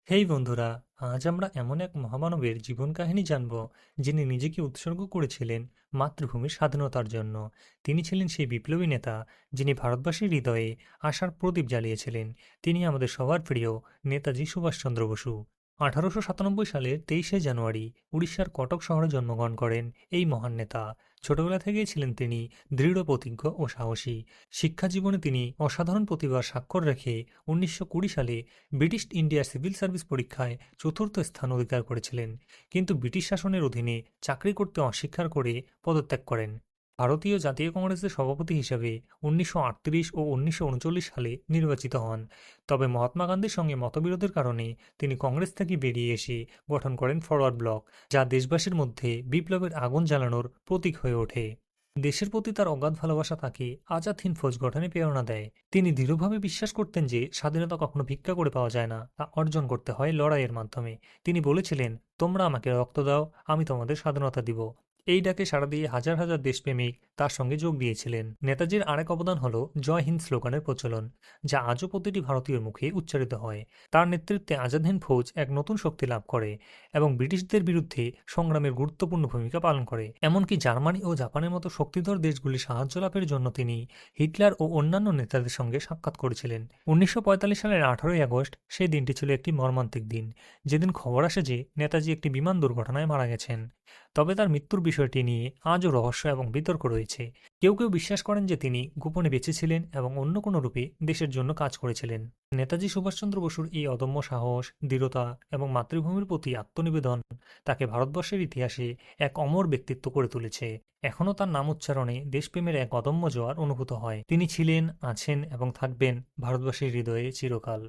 হেই বন্ধুরা, আজ আমরা এমন এক মহামানবের জীবন কাহিনী জানব যিনি নিজেকে উৎসর্গ করেছিলেন মাতৃভূমির স্বাধীনতার জন্য। তিনি ছিলেন সেই বিপ্লবী নেতা যিনি ভারতবাসীর হৃদয়ে আশার প্রদীপ জ্বালিয়েছিলেন। তিনি আমাদের সবার প্রিয় নেতাজি সুভাষচন্দ্র বসু। 1897 সালের 23শে জানুয়ারি উড়িষ্যার কটক শহরে জন্মগ্রহণ করেন এই মহান নেতা। ছোটবেলা থেকেই ছিলেন তিনি দৃঢ় প্রতিজ্ঞ ও সাহসী। শিক্ষা জীবনে তিনি অসাধারণ প্রতিভার স্বাক্ষর রেখে 1920 সালে ব্রিটিশ ইন্ডিয়ার সিভিল সার্ভিস পরীক্ষায় চতুর্থ স্থান অধিকার করেছিলেন, কিন্তু ব্রিটিশ শাসনের অধীনে চাকরি করতে অস্বীকার করে পদত্যাগ করেন। ভারতীয় জাতীয় কংগ্রেসের সভাপতি হিসেবে 1938 ও 1939 সালে নির্বাচিত হন। তবে মহাত্মা গান্ধীর সঙ্গে মতবিরোধের কারণে তিনি কংগ্রেস থেকে বেরিয়ে এসে গঠন করেন ফরওয়ার্ড ব্লক, যা দেশবাসীর মধ্যে বিপ্লবের আগুন জ্বালানোর প্রতীক হয়ে ওঠে। দেশের প্রতি তার অগাধ ভালোবাসা তাকে আজাদ হিন্দ ফৌজ গঠনে প্রেরণা দেয়। তিনি দৃঢ়ভাবে বিশ্বাস করতেন যে স্বাধীনতা কখনো ভিক্ষা করে পাওয়া যায় না, তা অর্জন করতে হয় লড়াইয়ের মাধ্যমে। তিনি বলেছিলেন, তোমরা আমাকে রক্ত দাও, আমি তোমাদের স্বাধীনতা দিব। এই ডাকে সাড়া দিয়ে হাজার হাজার দেশপ্রেমিক তার সঙ্গে যোগ দিয়েছিলেন। নেতাজির আরেক অবদান হল জয় হিন্দ স্লোগানের প্রচলন, যা আজও প্রতিটি ভারতীয়র মুখে উচ্চারিত হয়। তার নেতৃত্বে আজাদ হিন্দ ফৌজ এক নতুন শক্তি লাভ করে এবং ব্রিটিশদের বিরুদ্ধে সংগ্রামের গুরুত্বপূর্ণ ভূমিকা পালন করে। এমনকি জার্মানি ও জাপানের মতো শক্তিধর দেশগুলির সাহায্য লাভের জন্য তিনি হিটলার ও অন্যান্য নেতাদের সঙ্গে সাক্ষাৎ করেছিলেন। 1945 সালের 18ই আগস্ট সেই দিনটি ছিল একটি মর্মান্তিক দিন, যেদিন খবর আসে যে নেতাজি একটি বিমান দুর্ঘটনায় মারা গেছেন। তবে তার মৃত্যুর বিষয়টি নিয়ে আজও রহস্য এবং বিতর্ক রয়েছে। কেউ কেউ বিশ্বাস করেন যে তিনি গোপনে বেঁচেছিলেন এবং অন্য কোনো রূপে দেশের জন্য কাজ করেছিলেন। নেতাজি সুভাষচন্দ্র বসুর এই অদম্য সাহস, দৃঢ়তা এবং মাতৃভূমির প্রতি আত্মনিবেদন তাকে ভারতবর্ষের ইতিহাসে এক অমর ব্যক্তিত্ব করে তুলেছে। এখনও তার নাম উচ্চারণে দেশপ্রেমের এক অদম্য জোয়ার অনুভূত হয়। তিনি ছিলেন, আছেন এবং থাকবেন ভারতবাসীর হৃদয়ে চিরকাল।